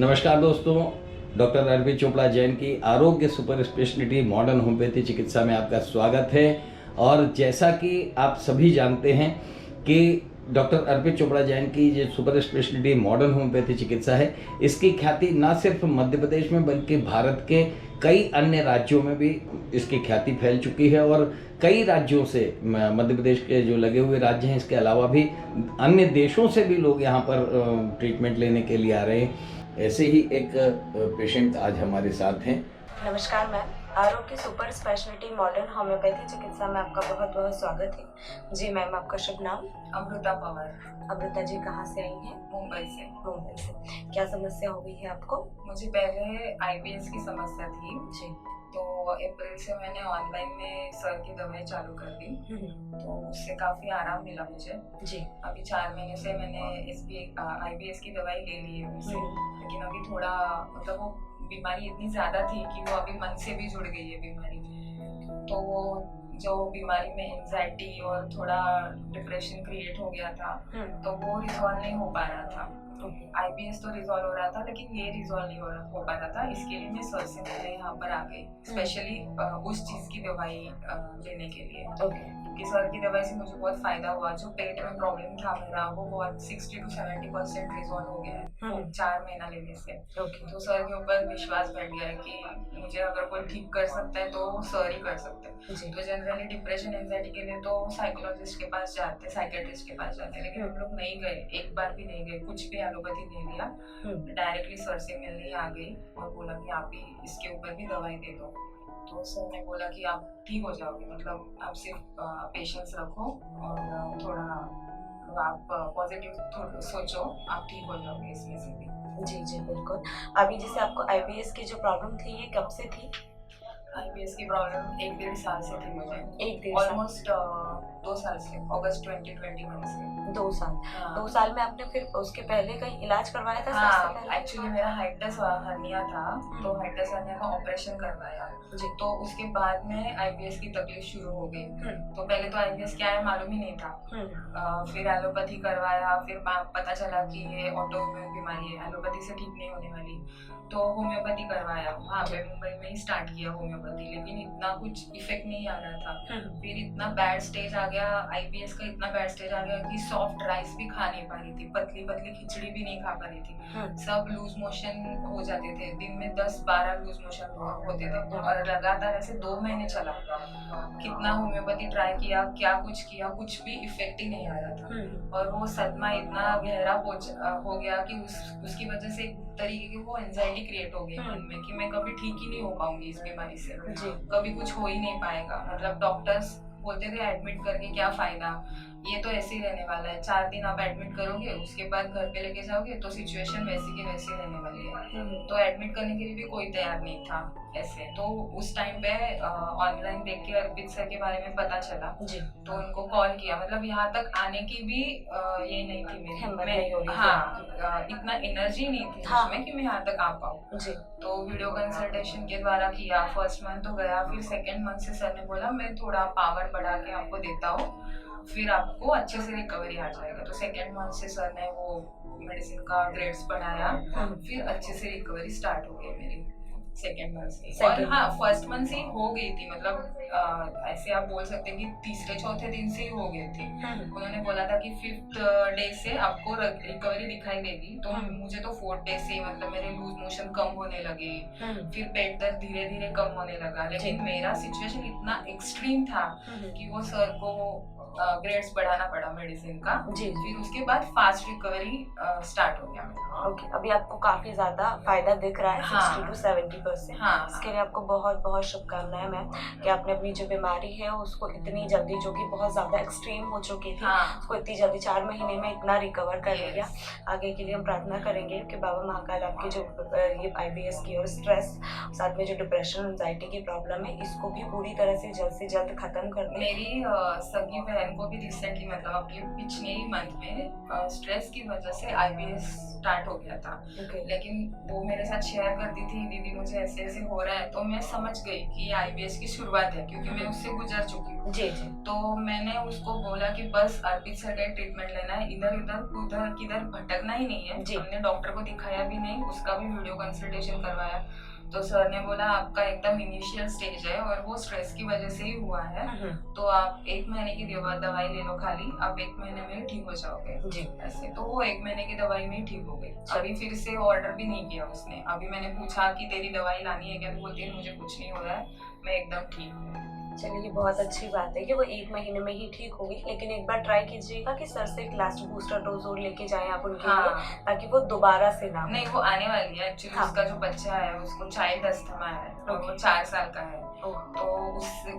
नमस्कार दोस्तों, डॉक्टर अर्पित चोपड़ा जैन की आरोग्य सुपर स्पेशलिटी मॉडर्न होम्योपैथी चिकित्सा में आपका स्वागत है। और जैसा कि आप सभी जानते हैं कि डॉक्टर अर्पित चोपड़ा जैन की जो सुपर स्पेशलिटी मॉडर्न होम्योपैथी चिकित्सा है, इसकी ख्याति न सिर्फ मध्य प्रदेश में बल्कि भारत के कई अन्य राज्यों में भी इसकी ख्याति फैल चुकी है। और कई राज्यों से, मध्य प्रदेश के जो लगे हुए राज्य हैं, इसके अलावा भी अन्य देशों से भी लोग यहाँ पर ट्रीटमेंट लेने के लिए आ रहे हैं। ऐसे ही एक पेशेंट आज हमारे साथ हैं। नमस्कार मैम, आरोग्य सुपर स्पेशलिटी मॉडर्न होम्योपैथी चिकित्सा में आपका बहुत बहुत स्वागत है। जी मैम, आपका शुभ नाम? अमृता पवार। अमृता जी कहाँ से आई हैं? मुंबई से। मुंबई से। क्या समस्या हो गई है आपको? मुझे पहले आईबीएस की समस्या थी जी। तो अप्रैल से मैंने ऑनलाइन में सर की दवाई चालू कर दी तो उससे काफ़ी आराम मिला मुझे। जी। अभी 4 महीने से मैंने आईबीएस की दवाई ले ली है उनसे, लेकिन अभी थोड़ा मतलब वो बीमारी इतनी ज़्यादा थी कि वो अभी मन से भी जुड़ गई है बीमारी। तो जो बीमारी में एंजाइटी और थोड़ा डिप्रेशन क्रिएट हो गया था तो वो रिजॉल्व नहीं हो पा रहा था। आईबीएस तो रिजॉल्व हो रहा था लेकिन ये रिजॉल्व नहीं हो पा रहा था। इसके लिए मैं सर से पहले यहाँ पर आ गई स्पेशली उस चीज़ की दवाई लेने के लिए। क्योंकि सर की दवाई से मुझे बहुत फायदा हुआ। जो पेट में प्रॉब्लम था मेरा वो बहुत 60 to 70% रिजॉल्व हो गया है 4 महीना लेने से। तो सर के ऊपर विश्वास बैठ गया है कि मुझे अगर कोई ठीक कर सकता है तो सर ही कर सकते हैं। तो जनरली डिप्रेशन एंजाइटी के लिए तो साइकोलॉजिस्ट के पास जाते हैं, साइकेट्रिस्ट के पास जाते हैं, लेकिन हम लोग नहीं गए, एक बार भी नहीं गए, कुछ भी एलोपैथी नहीं लिया। डायरेक्टली सर से मिलने आ गई और बोला कि आप ही इसके ऊपर भी दवाई दे दो। तो सर ने बोला कि आप ठीक हो जाओगे, मतलब आप सिर्फ पेशेंस रखो और थोड़ा आप पॉजिटिव सोचो, आप ठीक हो जाओगे इसमें से भी। जी जी बिल्कुल। अभी जैसे आपको आईबीएस की जो प्रॉब्लम थी, ये कब से थी? आईबीएस की प्रॉब्लम 1-1.5 साल से थी मुझे। 1-1.5 ऑलमोस्ट 2 साल से, अगस्त 2021 से। 2 साल। 2 साल में आपने फिर उसके पहले कहीं इलाज करवाया था? हाँ, एक्चुअली मेरा हाइटस हर्निया था तो हाइटस हर्निया का ऑपरेशन करवाया जी। तो उसके बाद में आईबीएस की तकलीफ शुरू हो गई। तो पहले तो आईबीएस क्या है मालूम ही नहीं था। फिर एलोपैथी करवाया, फिर पता चला कि ये ऑटोइम्यून बीमारी है, एलोपैथी से ठीक नहीं होने वाली, तो होम्योपैथी करवाया। वहाँ पे मुंबई में ही स्टार्ट किया होम्योपैथी, लेकिन इतना कुछ इफेक्ट नहीं आ रहा था। फिर इतना बैड स्टेज आ गया, आईबीएस का इतना बैड स्टेज आ गया कि सॉफ्ट राइस भी खा नहीं पा रही थी, पतली पतली खिचड़ी भी नहीं खा पा रही थी। सब लूज मोशन हो जाते थे, दिन में 10-12 लूज मोशन होते थे और लगातार ऐसे 2 महीने चला। कितना होम्योपैथी ट्राई किया, क्या कुछ किया, कुछ भी इफेक्ट ही नहीं आ रहा था। और वो सदमा इतना गहरा हो गया कि उसकी वजह से एक तरीके की वो एंजाइटी क्रिएट हो गई मन में कि मैं कभी ठीक ही नहीं हो पाऊंगी इस बीमारी से, कभी कुछ हो ही नहीं पाएगा। मतलब डॉक्टर्स बोलते थे एडमिट करके क्या फायदा, ये तो ऐसे ही रहने वाला है, 4 दिन आप एडमिट करोगे उसके बाद घर पे लेके जाओगे तो सिचुएशन वैसी की वैसी रहने वाली है। तो एडमिट करने के लिए भी कोई तैयार नहीं था ऐसे। तो उस टाइम पे ऑनलाइन देख के अर्पित सर के बारे में पता चला जी। तो उनको कॉल किया, मतलब यहाँ तक आने की भी ये नहीं थी मेरी, इतना एनर्जी नहीं थी उसमें कि मैं यहाँ तक आ पाऊँ। तो वीडियो कंसल्टेशन के द्वारा किया। फर्स्ट मंथ तो गया, फिर सेकेंड मंथ से सर ने बोला मैं थोड़ा पावर बढ़ा के आपको देता हूँ, फिर आपको अच्छे से रिकवरी आ जाएगा। तो सेकेंड मंथ से सर ने वो मेडिसिन का ग्रेड्स बढ़ाया, फिर अच्छे से रिकवरी स्टार्ट हो गई मेरी सेकेंड मंथ से। और हाँ, फर्स्ट मंथ से ही हो गई थी, मतलब ऐसे आप बोल सकते हैं कि तीसरे चौथे दिन से ही हो गई थी। उन्होंने बोला था कि 5th डे से आपको रिकवरी दिखाई देगी। तो मुझे तो 4th डे से मतलब मेरे लूज मोशन कम होने लगे, फिर पेट दर्द धीरे धीरे कम होने लगा। लेकिन मेरा सिचुएशन इतना एक्सट्रीम था कि वो सर को ग्रेड्स बढ़ाना पड़ा मेडिसिन का जी। फिर उसके बाद फास्ट रिकवरी स्टार्ट हो गया। ओके, अभी आपको काफी ज्यादा फायदा दिख रहा है। 60 to 70%। इसके लिए आपको बहुत बहुत शुभकामनाएं मैम कि आपने अपनी जो बीमारी है उसको इतनी जल्दी, जो कि बहुत ज्यादा एक्सट्रीम हो चुकी थी, उसको इतनी जल्दी 4 महीने में इतना रिकवर कर लिया। आगे के लिए हम प्रार्थना करेंगे कि बाबा महाकाल आपकी जो ये आईबीएस की और स्ट्रेस, साथ में जो डिप्रेशन एंजाइटी की प्रॉब्लम है, इसको भी पूरी तरह से जल्द खत्म कर दें। मेरी सगी बहन को भी रिसेंटली, मतलब अपने पिछले ही मंथ में स्ट्रेस की वजह से आईबीएस स्टार्ट हो गया था। लेकिन वो मेरे साथ शेयर करती थी, दीदी मुझे मुझे ऐसे ऐसे हो रहा है, तो मैं समझ गई कि IBS की शुरुआत है, क्योंकि मैं उससे गुजर चुकी हूँ। जी। तो मैंने उसको बोला कि बस अर्पित सर का ट्रीटमेंट लेना है, इधर उधर किधर भटकना ही नहीं है। हमने डॉक्टर को दिखाया भी नहीं, उसका भी वीडियो कंसल्टेशन करवाया। तो सर ने बोला आपका एकदम इनिशियल स्टेज है और वो स्ट्रेस की वजह से ही हुआ है, तो आप 1 महीने की दवाई ले लो, खाली आप 1 महीने में ठीक हो जाओगे जी। ऐसे तो वो 1 महीने की दवाई में ही ठीक हो गई। अभी फिर से ऑर्डर भी नहीं किया उसने। अभी मैंने पूछा कि तेरी दवाई लानी है क्या, तो बोलती है मुझे कुछ नहीं हो रहा है, मैं एकदम ठीक हूँ। चलिए, बहुत अच्छी बात है कि वो 1 महीने में ही ठीक होगी, लेकिन एक बार ट्राई कीजिएगा कि सर से एक लास्ट बूस्टर डोज और लेके जाएं आप उनके लिए, ताकि वो दोबारा से ना। नहीं, वो आने वाली है एक्चुअली। उसका जो बच्चा है उसको चाइल्ड अस्थमा है और वो 4 साल का है, तो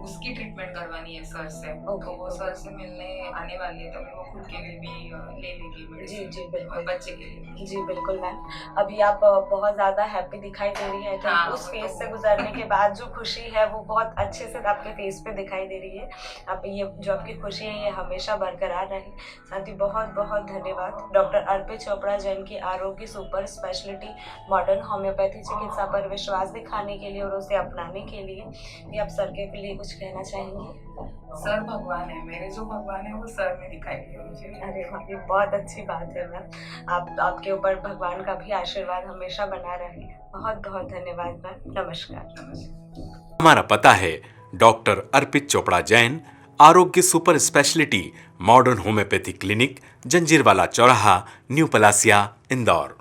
उसकी ट्रीटमेंट करवानी है सर से। तो वो सर से मिलने आने वाली है, तो वो खुद के लिए भी ले लेगी। जी बिल्कुल, बच्चे के लिए। जी बिल्कुल मैम। अभी आप बहुत ज्यादा हैप्पी दिखाई दे रही है, तो उस फेज से गुजरने के बाद जो खुशी है वो बहुत अच्छे से आपके फेस पे दिखाई दे रही है। आप ये जो आपकी खुशी है ये हमेशा बरकरार रहे। साथ ही बहुत बहुत धन्यवाद डॉक्टर अर्पित चोपड़ा जैन की आरोग्य सुपर स्पेशलिटी मॉडर्न होम्योपैथी चिकित्सा पर विश्वास दिखाने के लिए और उसे अपनाने के लिए। भी आप सर के लिए कुछ कहना चाहेंगे? सर भगवान है, मेरे जो भगवान है वो सर में दिखाई दे मुझे। अरे वाह, ये बहुत अच्छी बात है मैम। आपके ऊपर भगवान का भी आशीर्वाद हमेशा बना रहे। बहुत बहुत धन्यवाद मैम। नमस्कार। हमारा पता है डॉक्टर अर्पित चोपड़ा जैन, आरोग्य super speciality modern homeopathy clinic, Janjirwala चौराहा, न्यू पलासिया, इंदौर।